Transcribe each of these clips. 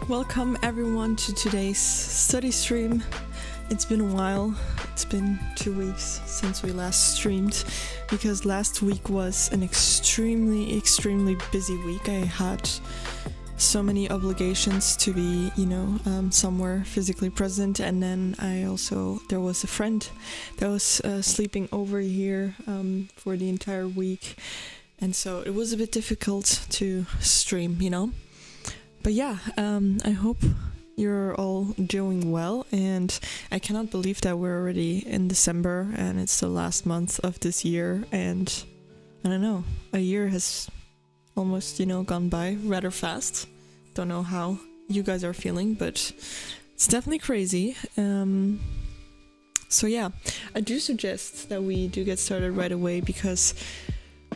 Welcome everyone to today's study stream. It's been a while. It's been 2 weeks since we last streamed because last week was an extremely busy week. I had so many obligations to be, somewhere physically present, and then there was a friend that was sleeping over here for the entire week, and so it was a bit difficult to stream. But yeah, I hope you're all doing well, and I cannot believe that we're already in December and it's the last month of this year, and I don't know, a year has almost, gone by rather fast. Don't know how you guys are feeling, but it's definitely crazy. So yeah, I do suggest that we do get started right away because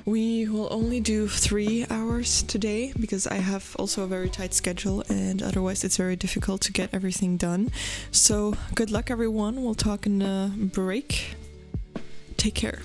we will only do 3 hours today because I have also a very tight schedule and otherwise it's very difficult to get everything done. So good luck everyone. We'll talk in the break. Take care.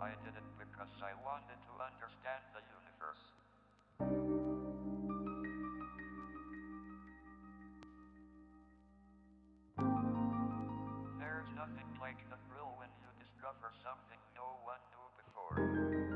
I did it because I wanted to understand the universe. There's nothing like the thrill when you discover something no one knew before.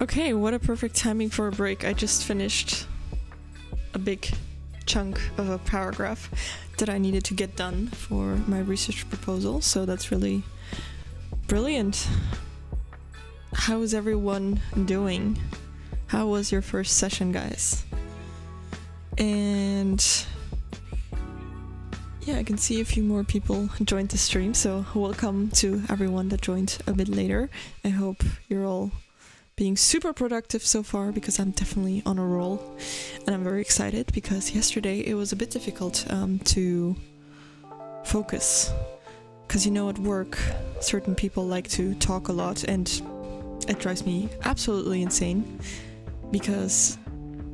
Okay, what a perfect timing for a break. I just finished a big chunk of a paragraph that I needed to get done for my research proposal, so that's really brilliant. How is everyone doing? How was your first session, guys? And yeah, I can see a few more people joined the stream, so welcome to everyone that joined a bit later. I hope you're all being super productive so far, because I'm definitely on a roll, and I'm very excited because yesterday it was a bit difficult to focus, because at work certain people like to talk a lot, and it drives me absolutely insane, because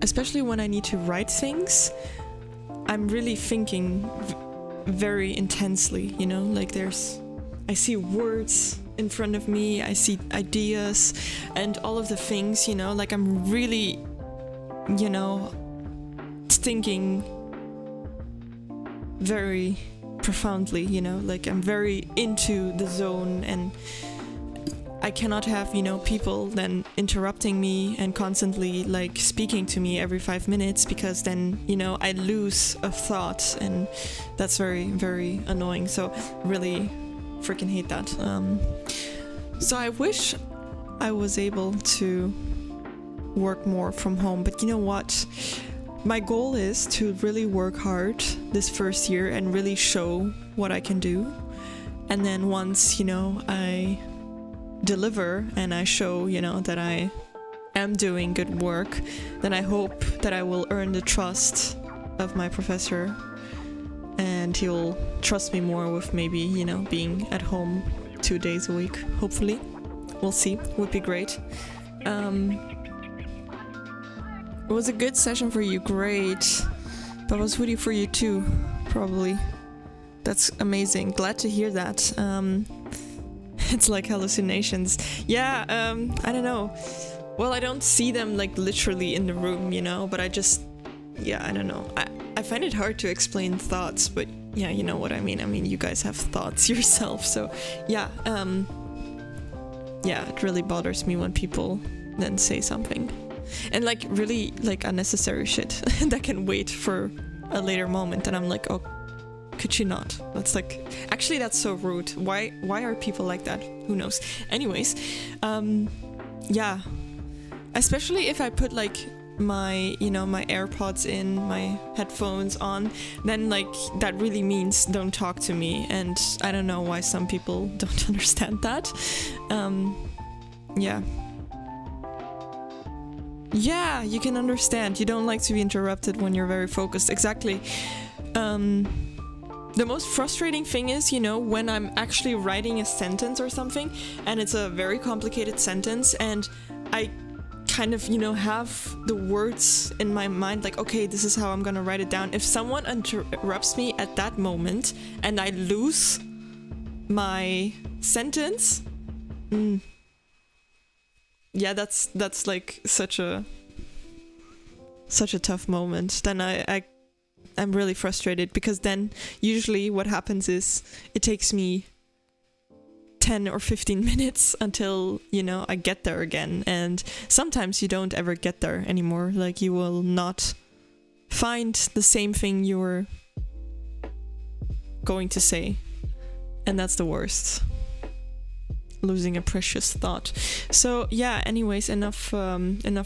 especially when I need to write things, I'm really thinking very intensely, like I see words in front of me, I see ideas and all of the things, like I'm really, thinking very profoundly, like I'm very into the zone, and I cannot have, people then interrupting me and constantly like speaking to me every 5 minutes, because then, I lose a thought, and that's very, very annoying. So really freaking hate that. So I wish I was able to work more from home, but you know what? My goal is to really work hard this first year and really show what I can do. And then once, I deliver and I show, that I am doing good work, then I hope that I will earn the trust of my professor, and he'll trust me more with maybe, being at home 2 days a week, hopefully. We'll see. Would be great. It was a good session for you, great. But was Woody for you too, probably. That's amazing. Glad to hear that. It's like hallucinations. Yeah, I don't know. Well, I don't see them like literally in the room, but I just, I don't know. I find it hard to explain thoughts, but yeah, you know what I mean. I mean, you guys have thoughts yourself, so yeah, it really bothers me when people then say something. And like really like unnecessary shit that can wait for a later moment, and I'm like, oh, could she not? That's like, actually that's so rude. Why are people like that? Who knows? Anyways, yeah, especially if I put like my my AirPods in, my headphones on, then like that really means don't talk to me, and I don't know why some people don't understand that. Yeah, you can understand. You don't like to be interrupted when you're very focused. Exactly. The most frustrating thing is, when I'm actually writing a sentence or something, and it's a very complicated sentence, and I kind of, have the words in my mind, like, okay, this is how I'm gonna write it down. If someone interrupts me at that moment and I lose my sentence, yeah, that's like such a tough moment. Then I'm really frustrated, because then usually what happens is it takes me 10 or 15 minutes until, I get there again. And sometimes you don't ever get there anymore. Like, you will not find the same thing you were going to say. And that's the worst. Losing a precious thought. So yeah, anyways, enough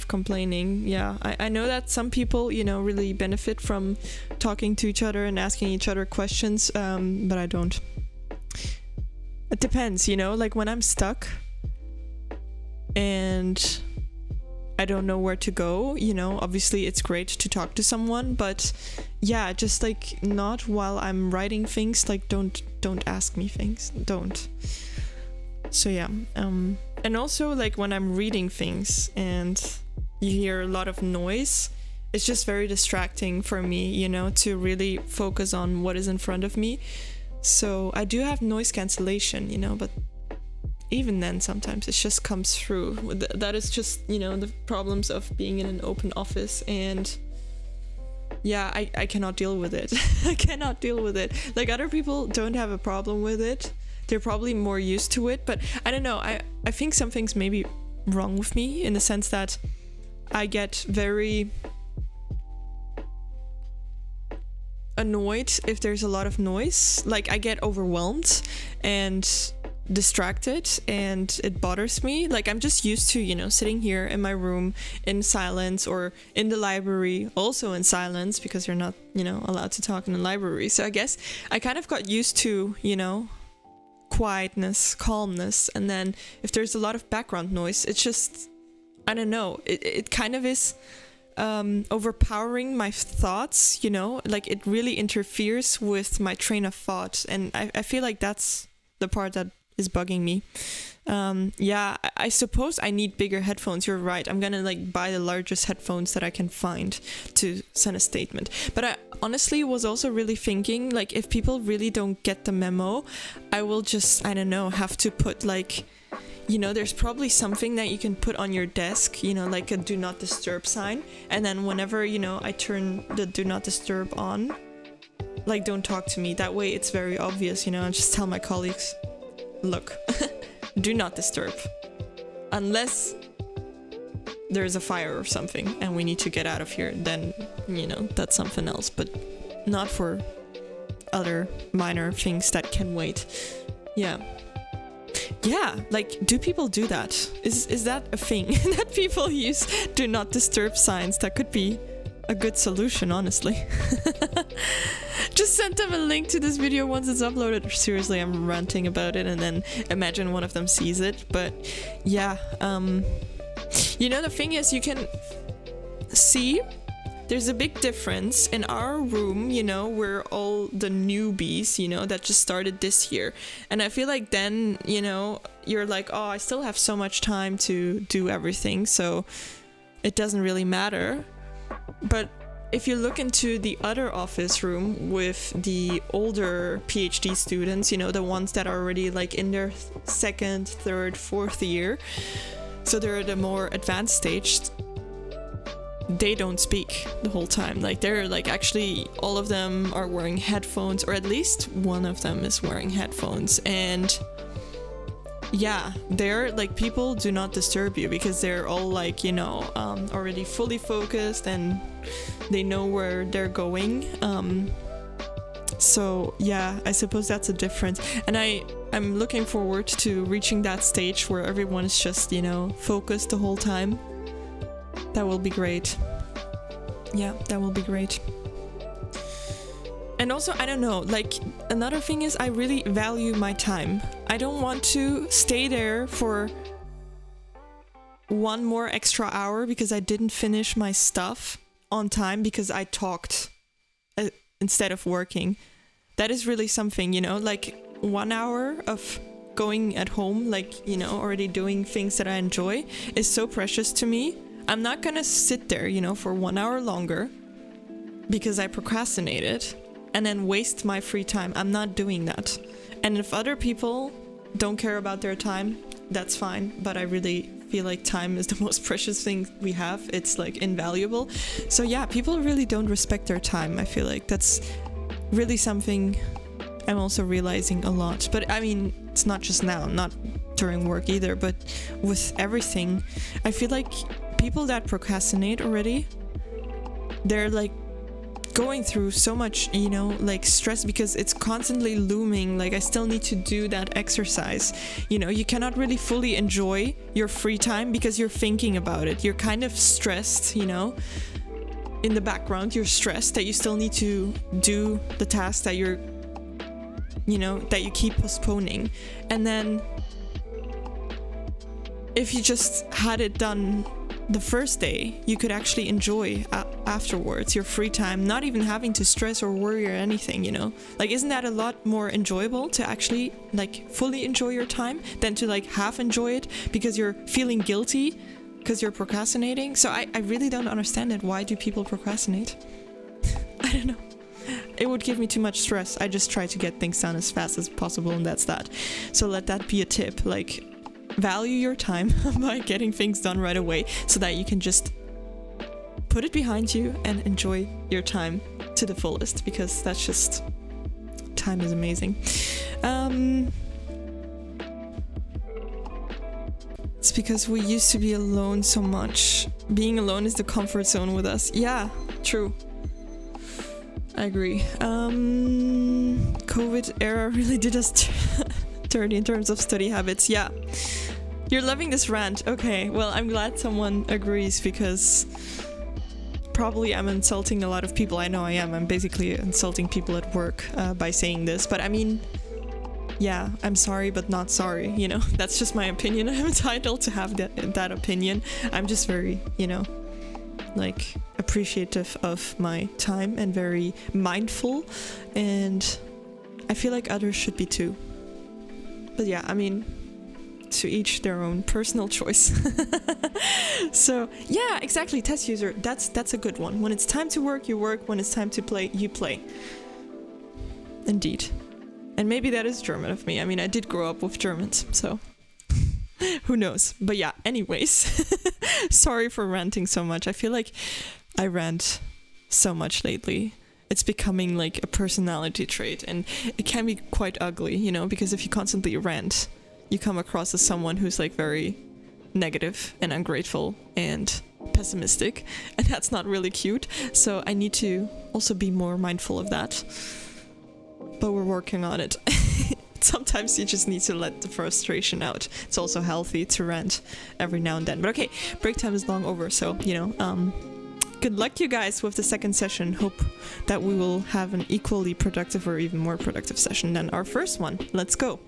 complaining. Yeah, I know that some people, really benefit from talking to each other and asking each other questions, but I don't. It depends, like when I'm stuck and I don't know where to go, obviously it's great to talk to someone, but yeah, just like not while I'm writing things. Like don't ask me things, don't. So yeah, and also like when I'm reading things and you hear a lot of noise, it's just very distracting for me, to really focus on what is in front of me. So I do have noise cancellation, but even then sometimes it just comes through. That is just, the problems of being in an open office, and yeah, I cannot deal with it. I cannot deal with it. Like, other people don't have a problem with it. They're probably more used to it, but I don't know. I think some things maybe wrong with me in the sense that I get very annoyed if there's a lot of noise. Like, I get overwhelmed and distracted, and it bothers me. Like, I'm just used to, you know, sitting here in my room in silence, or in the library also in silence, because you're not, you know, allowed to talk in the library. So I guess I kind of got used to, you know, quietness, calmness, and then if there's a lot of background noise, it's just, I don't know, it kind of is overpowering my thoughts, you know, like it really interferes with my train of thought, and I feel like that's the part that is bugging me. Yeah, I suppose I need bigger headphones. You're right. I'm gonna like buy the largest headphones that I can find to send a statement. But I honestly was also really thinking, like, if people really don't get the memo, I will just, I don't know, have to put like, you know, there's probably something that you can put on your desk, you know, like a do not disturb sign. And then whenever, you know, I turn the do not disturb on, like, don't talk to me. That way it's very obvious, you know, and just tell my colleagues, look, do not disturb. Unless there's a fire or something and we need to get out of here, then, you know, that's something else. But not for other minor things that can wait. Yeah. Yeah, like, do people do that? Is that a thing that people use do not disturb signs? That could be a good solution, honestly. Just send them a link to this video once it's uploaded. Seriously, I'm ranting about it, and then imagine one of them sees it. But yeah, you know, the thing is, you can see there's a big difference in our room. You know, we're all the newbies, you know, that just started this year, and I feel like then, you know, you're like, oh, I still have so much time to do everything, so it doesn't really matter. But if you look into the other office room with the older PhD students, you know, the ones that are already like in their second, third, fourth year, so they're at a more advanced stage, they don't speak the whole time. Like, they're like, actually all of them are wearing headphones, or at least one of them is wearing headphones. And yeah, they're like, people do not disturb you because they're all like, you know, already fully focused and they know where they're going. So yeah, I suppose that's a difference. And I'm looking forward to reaching that stage where everyone is just, you know, focused the whole time. That will be great. Yeah, that will be great. And also, I don't know, like, another thing is I really value my time. I don't want to stay there for one more extra hour because I didn't finish my stuff on time because I talked instead of working. That is really something, you know, like 1 hour of going at home, like, you know, already doing things that I enjoy is so precious to me. I'm not gonna sit there, you know, for 1 hour longer because I procrastinated and then waste my free time. I'm not doing that. And if other people don't care about their time, that's fine. But I really feel like time is the most precious thing we have. It's like invaluable. So yeah, people really don't respect their time. I feel like that's really something I'm also realizing a lot. But I mean, it's not just now, not during work either, but with everything. I feel like people that procrastinate already, they're like going through so much, you know, like stress because it's constantly looming. Like, I still need to do that exercise. You know, you cannot really fully enjoy your free time because you're thinking about it. You're kind of stressed, you know, in the background. You're stressed that you still need to do the task that you're, you know, that you keep postponing. And then if you just had it done the first day, you could actually enjoy afterwards your free time, not even having to stress or worry or anything, you know? Like, isn't that a lot more enjoyable to actually like fully enjoy your time than to like half enjoy it because you're feeling guilty because you're procrastinating? So I really don't understand it. Why do people procrastinate? I don't know. It would give me too much stress. I just try to get things done as fast as possible, and that's that. So let that be a tip. Like, value your time by getting things done right away so that you can just put it behind you and enjoy your time to the fullest, because that's just, time is amazing. It's because we used to be alone so much. Being alone is the comfort zone with us. Yeah, true. I agree. COVID era really did us dirty in terms of study habits. Yeah. You're loving this rant. Okay, well, I'm glad someone agrees because probably I'm insulting a lot of people. I know I am. I'm basically insulting people at work by saying this. But I mean, yeah, I'm sorry, but not sorry. You know, that's just my opinion. I'm entitled to have that opinion. I'm just very, you know, like appreciative of my time and very mindful. And I feel like others should be too. But yeah, I mean, to each their own personal choice. So yeah, exactly. Test user, that's a good one. When it's time to work, you work. When it's time to play, you play. Indeed. And maybe that is German of me. I mean, I did grow up with Germans, so who knows. But yeah, anyways, sorry for ranting so much. I feel like I rant so much lately. It's becoming like a personality trait, and it can be quite ugly, you know, because if you constantly rant, you come across as someone who's like very negative and ungrateful and pessimistic, and that's not really cute. So I need to also be more mindful of that. But we're working on it. Sometimes you just need to let the frustration out. It's also healthy to rant every now and then. But okay, break time is long over, so, you know, good luck, you guys, with the second session. Hope that we will have an equally productive or even more productive session than our first one. Let's go.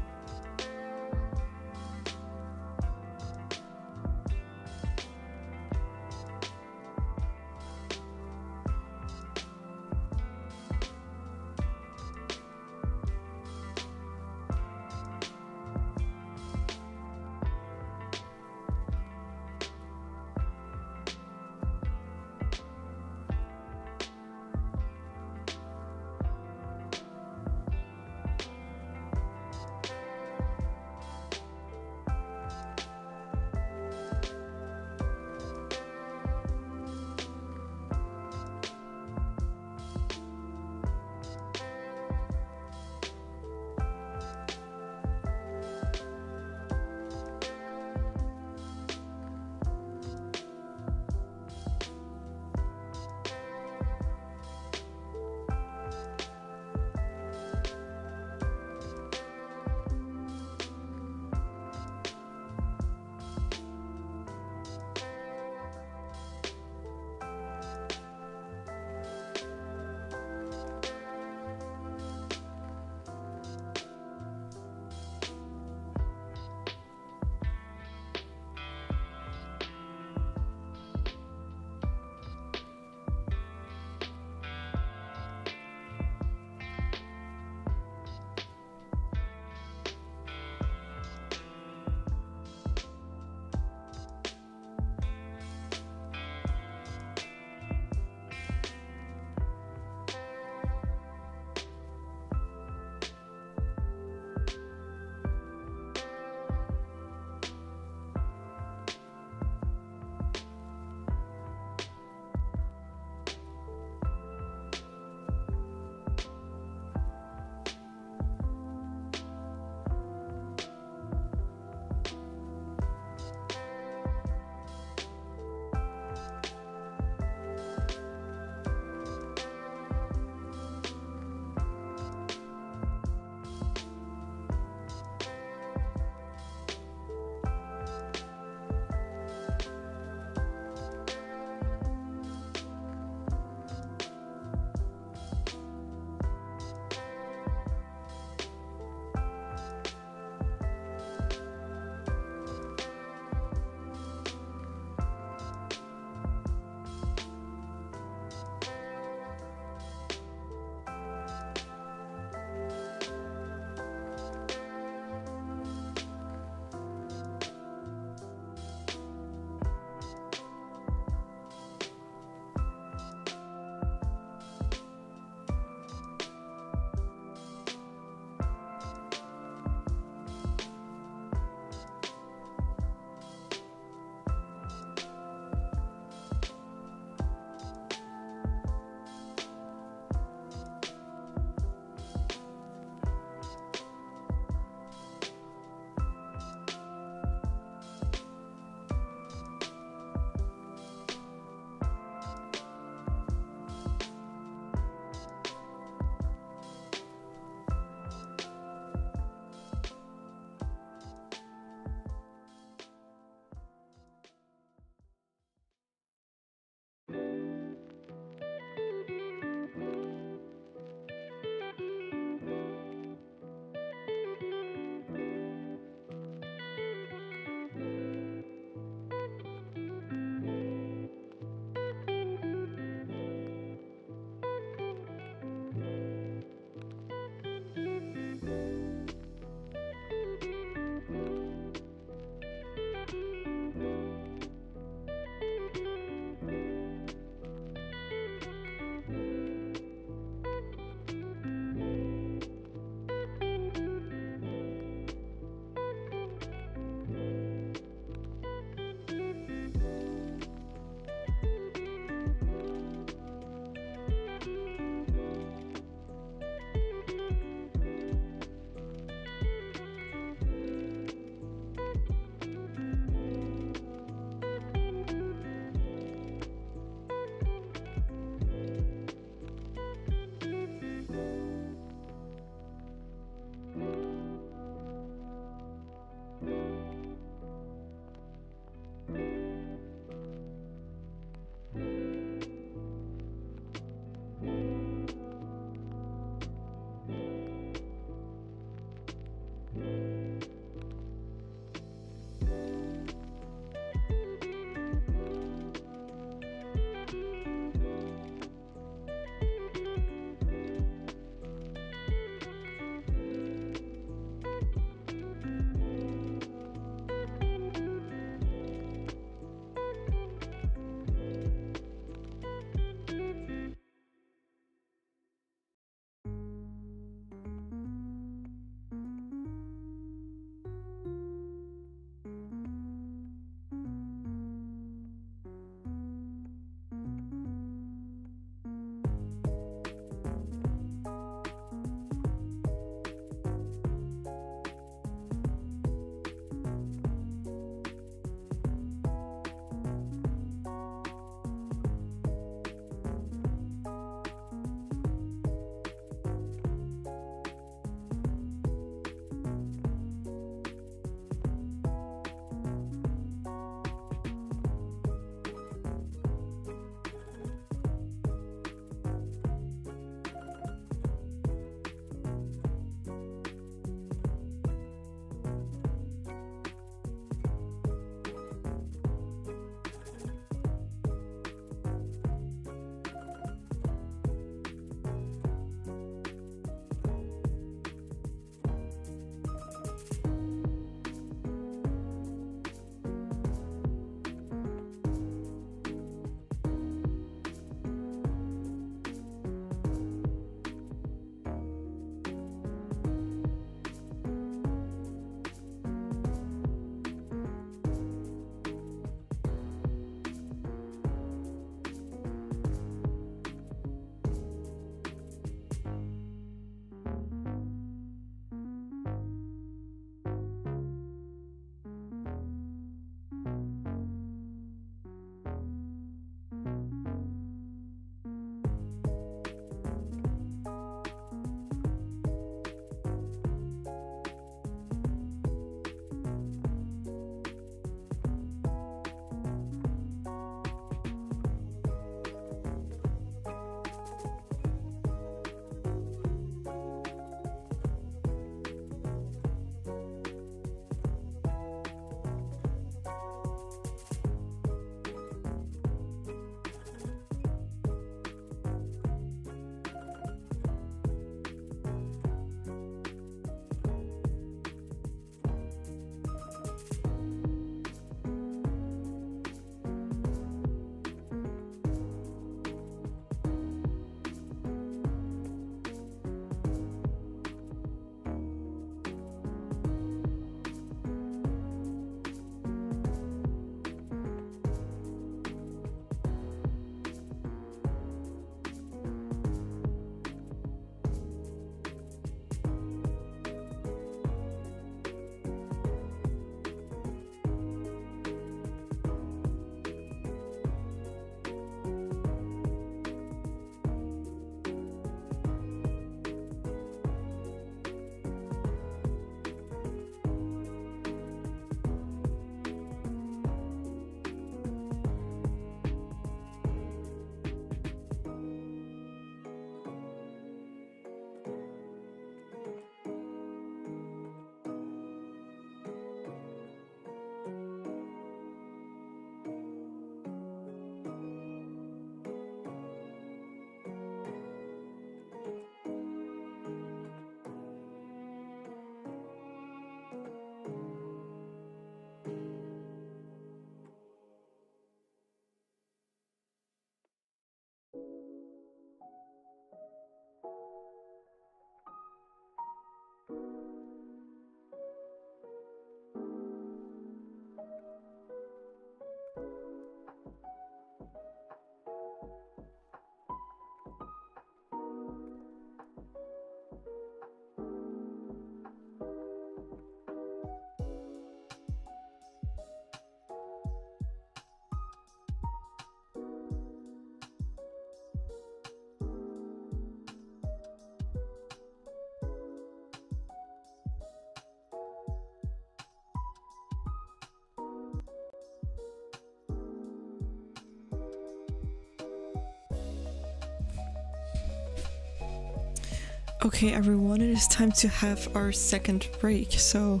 Okay, everyone, it is time to have our second break. So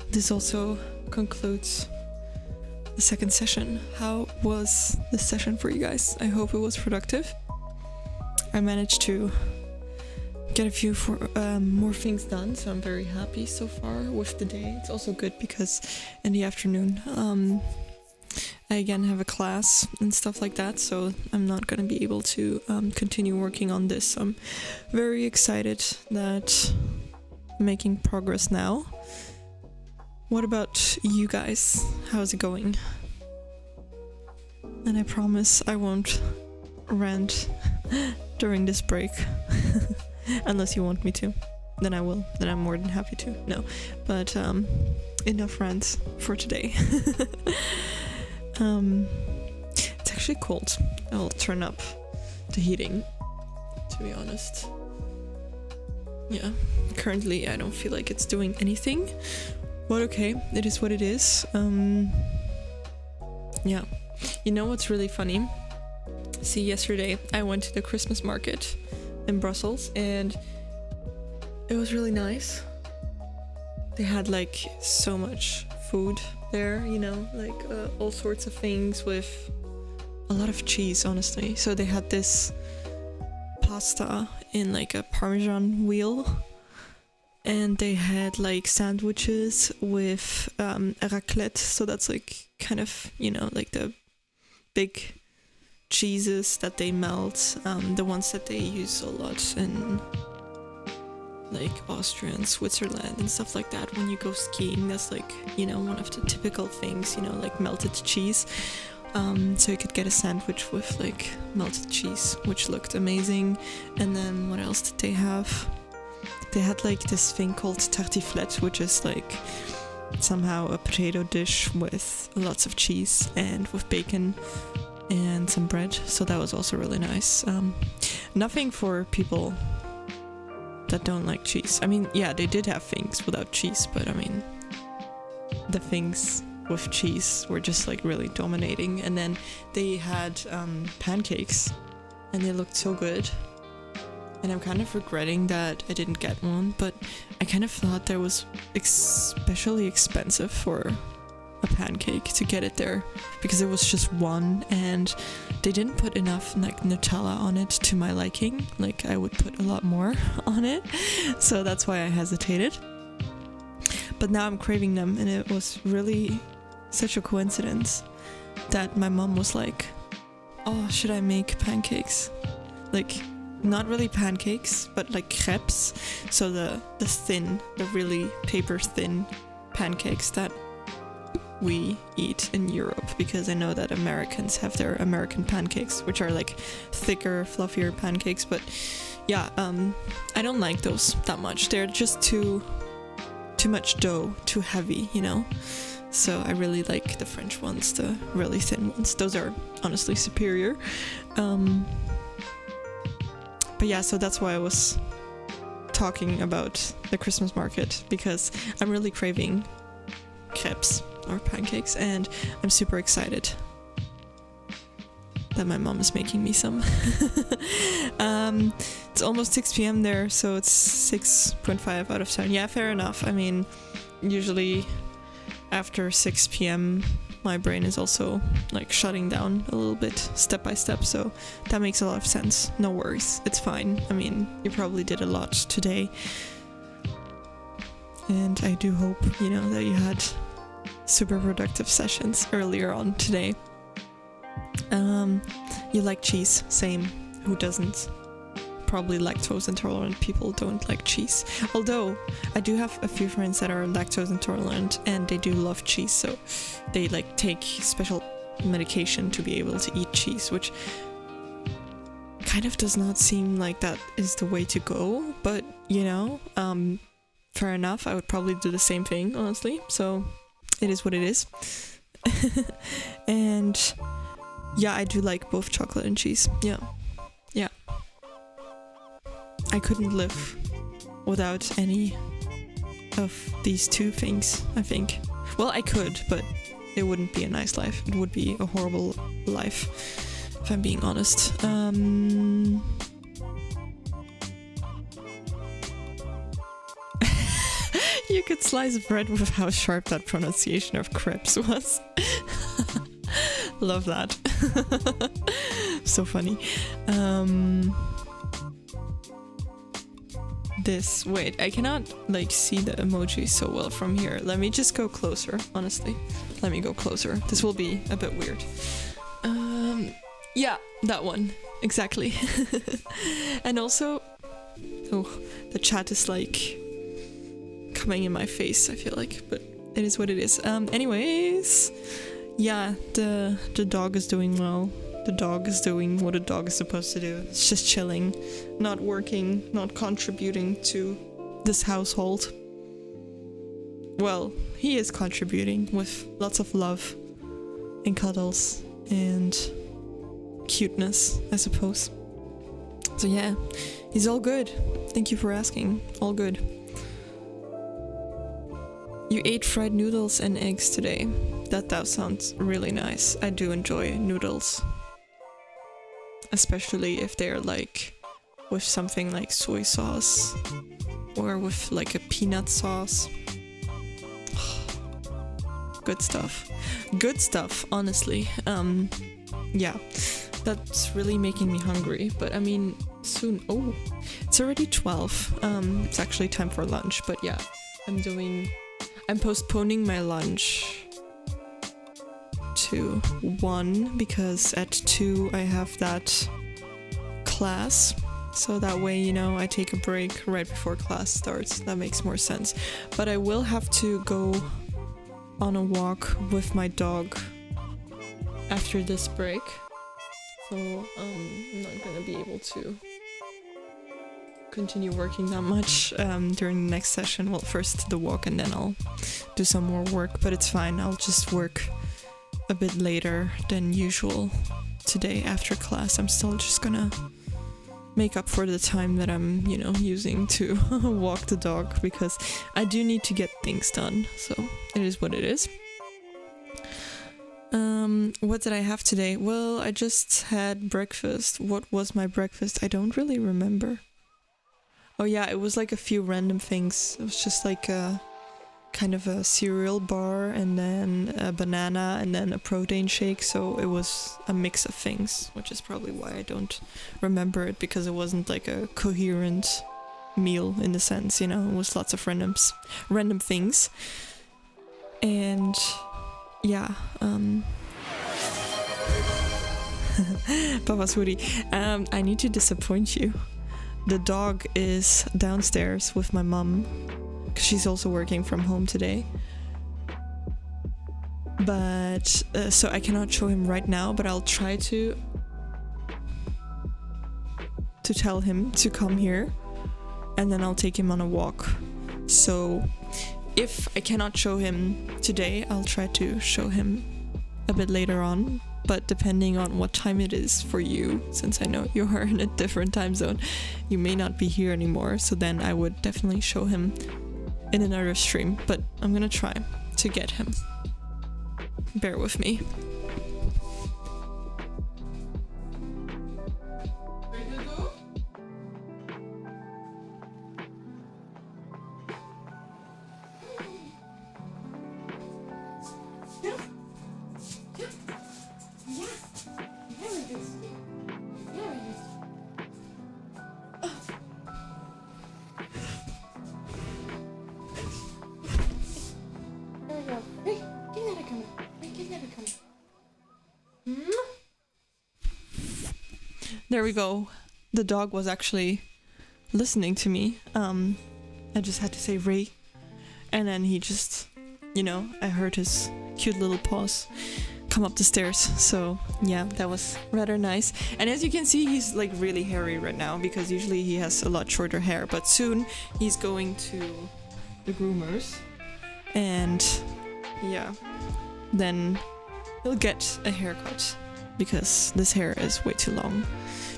this also concludes the second session. How was the session for you guys? I hope it was productive. I managed to get a few more things done, so I'm very happy so far with the day. It's also good because in the afternoon I again have a class and stuff like that, so I'm not going to be able to continue working on this. So I'm very excited that I'm making progress now. What about you guys? How's it going? And I promise I won't rant during this break. Unless you want me to. Then I will. Then I'm more than happy to. No. But enough rants for today. It's actually cold. I'll turn up the heating, to be honest. Yeah. Currently I don't feel like it's doing anything. But okay, it is what it is. Yeah. You know what's really funny? See, yesterday I went to the Christmas market in Brussels and it was really nice. They had like so much food there, you know, like all sorts of things with a lot of cheese, honestly. So they had this pasta in like a Parmesan wheel, and they had like sandwiches with raclette. So that's like kind of, you know, like the big cheeses that they melt, the ones that they use a lot in like Austria and Switzerland and stuff like that. When you go skiing, that's like, you know, one of the typical things, you know, like melted cheese. So you could get a sandwich with like melted cheese, which looked amazing. And then what else did they have? They had like this thing called tartiflette, which is like somehow a potato dish with lots of cheese and with bacon and some bread. So that was also really nice. Nothing for people that don't like cheese. I mean, yeah, they did have things without cheese, but I mean, the things with cheese were just like really dominating. And then they had pancakes, and they looked so good. And I'm kind of regretting that I didn't get one, but I kind of thought that was especially expensive for a pancake to get it there, because it was just one and they didn't put enough like Nutella on it to my liking. Like I would put a lot more on it, so that's why I hesitated. But now I'm craving them, and it was really such a coincidence that my mom was like, oh, should I make pancakes? Like, not really pancakes, but like crepes. So the really paper thin pancakes that we eat in Europe, because I know that Americans have their American pancakes, which are like thicker, fluffier pancakes. But yeah, I don't like those that much. They're just too much dough, too heavy, you know. So I really like the French ones, the really thin ones. Those are honestly superior. But yeah, so that's why I was talking about the Christmas market, because I'm really craving crepes or pancakes, and I'm super excited that my mom is making me some. It's almost 6 p.m. there, so it's 6.5 out of 10. Yeah, fair enough. I mean, usually after 6 p.m. my brain is also like shutting down a little bit step by step, so that makes a lot of sense. No worries, it's fine. I mean, you probably did a lot today, and I do hope, you know, that you had super productive sessions earlier on today. You like cheese, same. Who doesn't? Probably lactose intolerant people don't like cheese. Although I do have a few friends that are lactose intolerant and they do love cheese, so they like take special medication to be able to eat cheese, which kind of does not seem like that is the way to go, but you know, fair enough. I would probably do the same thing, honestly, so it is what it is. And yeah, I do like both chocolate and cheese. Yeah. I couldn't live without any of these two things, I think. Well, I could, but it wouldn't be a nice life. It would be a horrible life, if I'm being honest. You could slice bread with how sharp that pronunciation of crepes was. Love that. So funny. Wait, I cannot like see the emoji so well from here. Let me just go closer, honestly. Let me go closer. This will be a bit weird. Yeah, that one. Exactly. And also, oh, the chat is like coming in my face, I feel like, but it is what it is. Anyways, yeah, the dog is doing well. The dog is doing what a dog is supposed to do. It's just chilling, not working, not contributing to this household. Well, he is contributing with lots of love and cuddles and cuteness, I suppose. So yeah, he's all good. Thank you for asking. All good. You ate fried noodles and eggs today. That does sound really nice. I do enjoy noodles. Especially if they're like with something like soy sauce or with like a peanut sauce. Good stuff. Good stuff, honestly. Yeah, that's really making me hungry, but I mean, soon. Oh, it's already 12. It's actually time for lunch, but yeah, I'm postponing my lunch to 1 because at 2 I have that class, so that way, you know, I take a break right before class starts. That makes more sense. But I will have to go on a walk with my dog after this break, so I'm not gonna be able to continue working that much during the next session. Well, first the walk and then I'll do some more work, but it's fine. I'll just work a bit later than usual today after class. I'm still just gonna make up for the time that I'm, you know, using to walk the dog, because I do need to get things done, so it is what it is. What did I have today? Well, I just had breakfast. What was my breakfast? I don't really remember. Oh yeah, it was like a few random things. It was just like a kind of a cereal bar and then a banana and then a protein shake, so it was a mix of things, which is probably why I don't remember it, because it wasn't like a coherent meal in the sense, you know, it was lots of random things. And yeah, Papa Sweetie, I need to disappoint you. The dog is downstairs with my mum, because she's also working from home today. But so I cannot show him right now, but I'll try to tell him to come here, and then I'll take him on a walk. So if I cannot show him today, I'll try to show him a bit later on, but depending on what time it is for you, since I know you are in a different time zone, you may not be here anymore, so then I would definitely show him in another stream, but I'm gonna try to get him. Bear with me. There we go. The dog was actually listening to me. I just had to say Ray, and then he just, you know, I heard his cute little paws come up the stairs. So yeah, that was rather nice. And as you can see, he's like really hairy right now, because usually he has a lot shorter hair, but soon he's going to the groomers, and yeah, then he'll get a haircut, because this hair is way too long.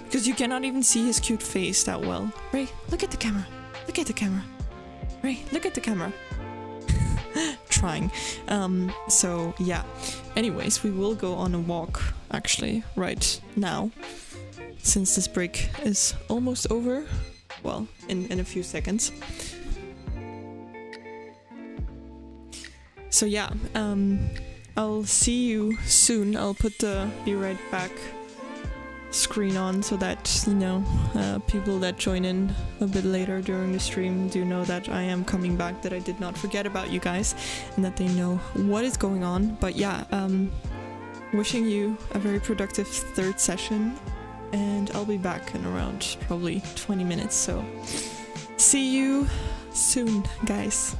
Because you cannot even see his cute face that well. Ray, look at the camera. Look at the camera. Ray, look at the camera. Trying. So yeah. Anyways, we will go on a walk actually right now, since this break is almost over. Well, in a few seconds. So yeah, I'll see you soon. I'll put the be right back screen on so that, you know, people that join in a bit later during the stream do know that I am coming back, that I did not forget about you guys, and that they know what is going on. But yeah, wishing you a very productive third session, and I'll be back in around probably 20 minutes, so see you soon, guys.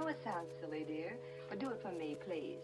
know it sounds silly, dear, but do it for me, please.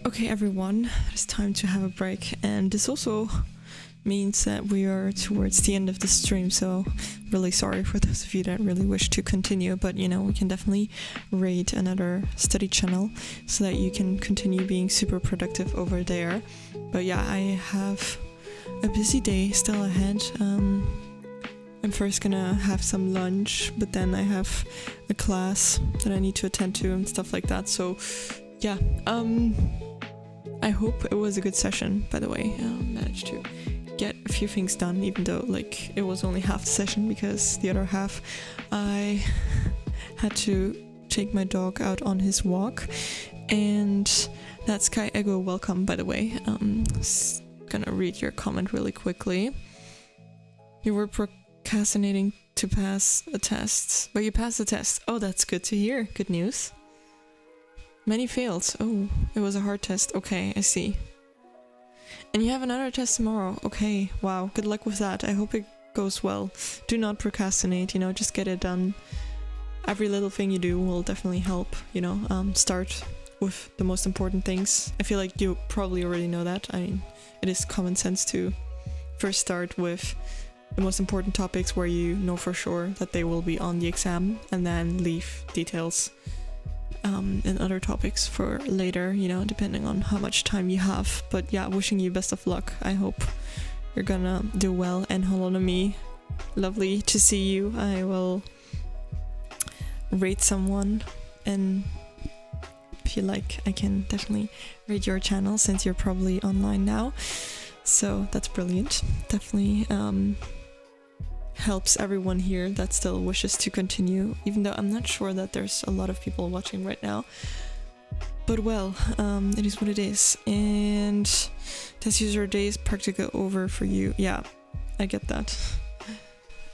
Okay, everyone, it's time to have a break, and this also means that we are towards the end of the stream, so really sorry for those of you that really wish to continue, but you know, we can definitely raid another study channel so that you can continue being super productive over there. But yeah, I have a busy day still ahead. I'm first gonna have some lunch, but then I have a class that I need to attend to and stuff like that, so yeah, I hope it was a good session, by the way. I managed to get a few things done, even though like it was only half the session, because the other half I had to take my dog out on his walk. And that's Sky Ego, welcome, by the way. Gonna read your comment really quickly. You were procrastinating to pass a test, but you passed the test. Oh, that's good to hear. Good news. Many failed. Oh, it was a hard test. Okay, I see. And you have another test tomorrow. Okay, wow. Good luck with that. I hope it goes well. Do not procrastinate, you know, just get it done. Every little thing you do will definitely help, you know. Start with the most important things. I feel like you probably already know that. I mean, it is common sense to first start with the most important topics where you know for sure that they will be on the exam, and then leave details and other topics for later, you know, depending on how much time you have. But yeah, wishing you best of luck. I hope you're gonna do well. And Holonomy, lovely to see you. I will rate someone, and if you like, I can definitely rate your channel since you're probably online now. So that's brilliant. Definitely helps everyone here that still wishes to continue, even though I'm not sure that there's a lot of people watching right now. But well, it is what it is. And test user days practically over for you. Yeah, I get that.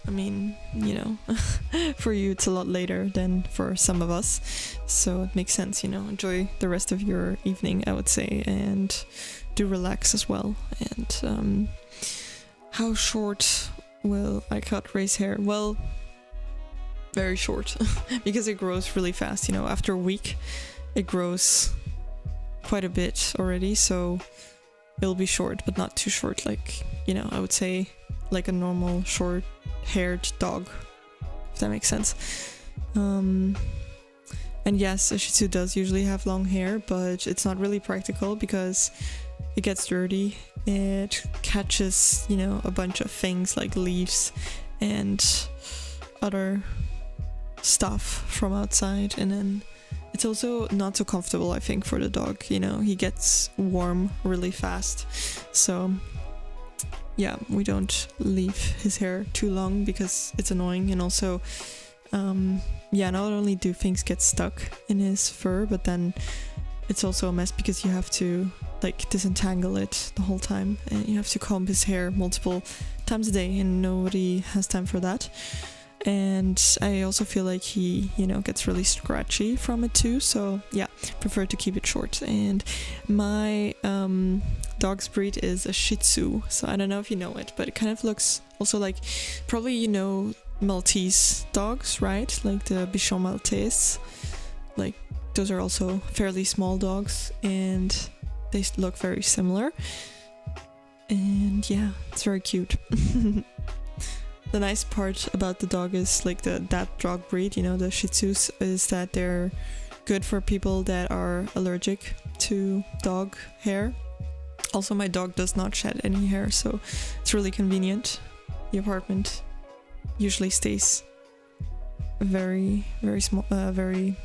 I mean, you know, for you it's a lot later than for some of us, so it makes sense, you know. Enjoy the rest of your evening, I would say, and do relax as well. And how short will I cut Ray's hair? Well, very short, because it grows really fast, you know. After a week it grows quite a bit already, so it'll be short, but not too short. Like, you know, I would say like a normal short-haired dog, if that makes sense. And yes, a Shih Tzu does usually have long hair, but it's not really practical because it gets dirty. It catches, you know, a bunch of things like leaves and other stuff from outside, and then it's also not so comfortable, I think, for the dog. You know, he gets warm really fast, so yeah, we don't leave his hair too long because it's annoying. And also yeah, not only do things get stuck in his fur, but then it's also a mess because you have to like disentangle it the whole time, and you have to comb his hair multiple times a day, and nobody has time for that. And I also feel like he, you know, gets really scratchy from it too, so yeah, prefer to keep it short. And my dog's breed is a Shih Tzu, so I don't know if you know it, but it kind of looks also like, probably you know Maltese dogs, right? Like the Bichon Maltese, like those are also fairly small dogs, and they look very similar. And yeah, it's very cute. The nice part about the dog is like that dog breed, you know, the Shih Tzus, is that they're good for people that are allergic to dog hair. Also, my dog does not shed any hair, so it's really convenient. The apartment usually stays very, very small, very...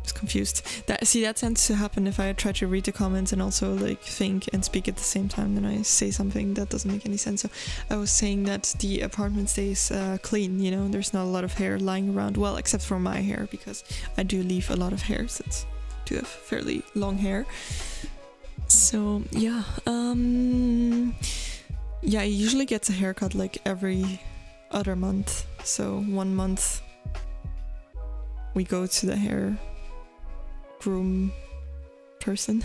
just confused. That tends to happen if I try to read the comments and also like think and speak at the same time, then I say something that doesn't make any sense. So I was saying that the apartment stays clean, you know, there's not a lot of hair lying around, well, except for my hair, because I do leave a lot of hair since I do have fairly long hair. So yeah, yeah, he usually gets a haircut like every other month. So 1 month we go to the hair groom person,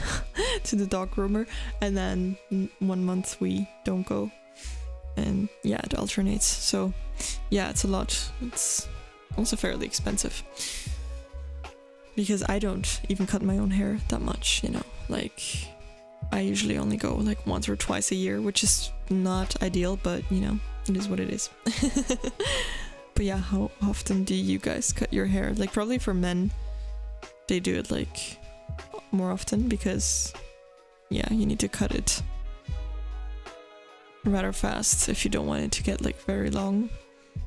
to the dog groomer, and then 1 month we don't go, and yeah, it alternates. So yeah, it's a lot. It's also fairly expensive because I don't even cut my own hair that much, you know, like I usually only go like once or twice a year, which is not ideal, but you know, it is what it is. But yeah, how often do you guys cut your hair? Like probably for men, they do it like more often because yeah, you need to cut it rather fast if you don't want it to get like very long.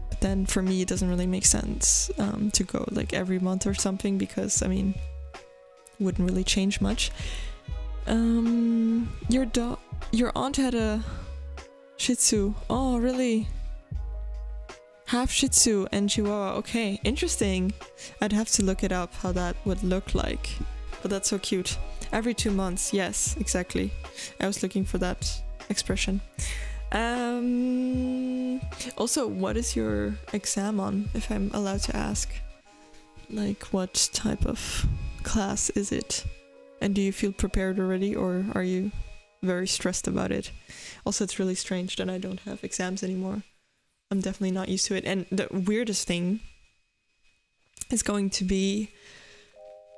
But then for me, it doesn't really make sense to go like every month or something, because I mean, wouldn't really change much. Your aunt had a Shih Tzu. Oh, really? Half Shih Tzu and Chihuahua. Okay, interesting. I'd have to look it up how that would look like. But that's so cute. Every 2 months. Yes, exactly. I was looking for that expression. Also, what is your exam on, if I'm allowed to ask? Like, what type of class is it? And do you feel prepared already, or are you very stressed about it? Also, it's really strange that I don't have exams anymore. I'm definitely not used to it. And the weirdest thing is going to be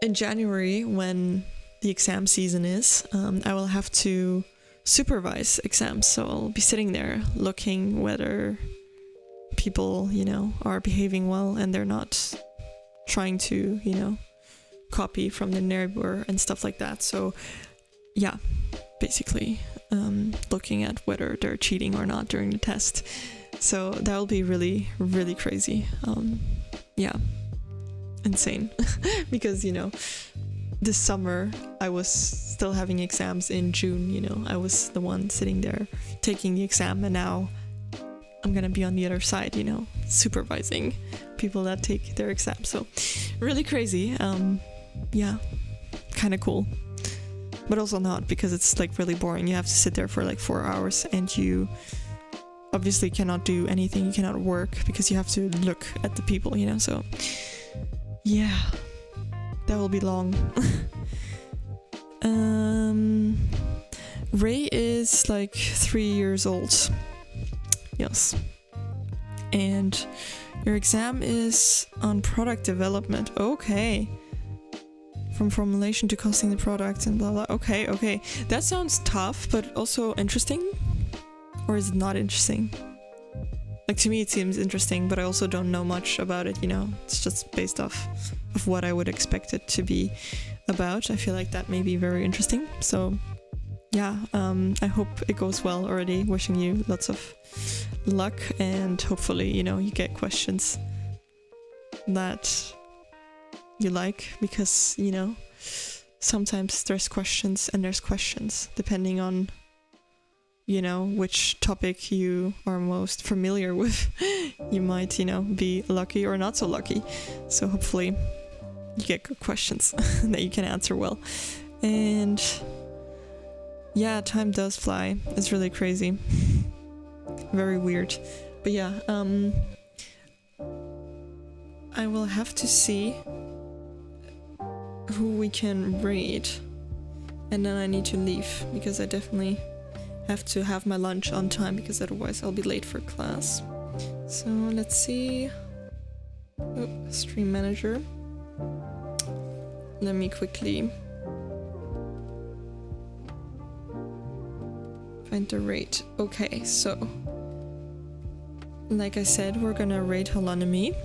in January, when the exam season is. I will have to supervise exams. So I'll be sitting there looking whether people, you know, are behaving well and they're not trying to, you know, copy from the neighbor and stuff like that. So yeah, basically looking at whether they're cheating or not during the test. So that will be really, really crazy. Yeah, insane. Because, you know, this summer I was still having exams in June, you know, I was the one sitting there taking the exam, and now I'm gonna be on the other side, you know, supervising people that take their exam. So really crazy. Yeah, kind of cool, but also not, because it's like really boring. You have to sit there for like 4 hours, and you obviously cannot do anything. You cannot work because you have to look at the people, you know. So yeah, that will be long. Ray is like 3 years old. Yes. And your exam is on product development. Okay. from formulation to costing the product and blah blah. Okay. That sounds tough, but also interesting. Or is it not interesting? Like, to me it seems interesting, but I also don't know much about it, you know? It's just based off of what I would expect it to be about. I feel like that may be very interesting. So yeah, I hope it goes well already. Wishing you lots of luck, and hopefully, you know, you get questions that you like, because, you know, sometimes there's questions and there's questions depending on, you know, which topic you are most familiar with. You might, you know, be lucky or not so lucky. So hopefully you get good questions that you can answer well. And yeah, time does fly. It's really crazy. Very weird. But yeah, I will have to see who we can raid. And then I need to leave, because I definitely have to have my lunch on time, because otherwise I'll be late for class. So let's see. Oh, stream manager. Let me quickly find the raid. Okay, so like I said, we're gonna raid Holonomy.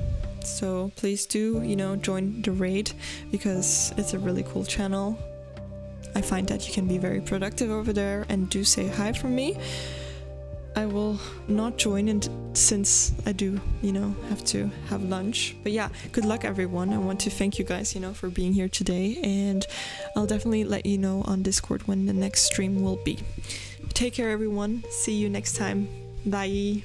So please do, you know, join the raid, because it's a really cool channel. I find that you can be very productive over there, and do say hi from me. I will not join in since I do, you know, have to have lunch. But yeah, good luck everyone. I want to thank you guys, you know, for being here today, and I'll definitely let you know on Discord when the next stream will be. Take care everyone. See you next time. Bye.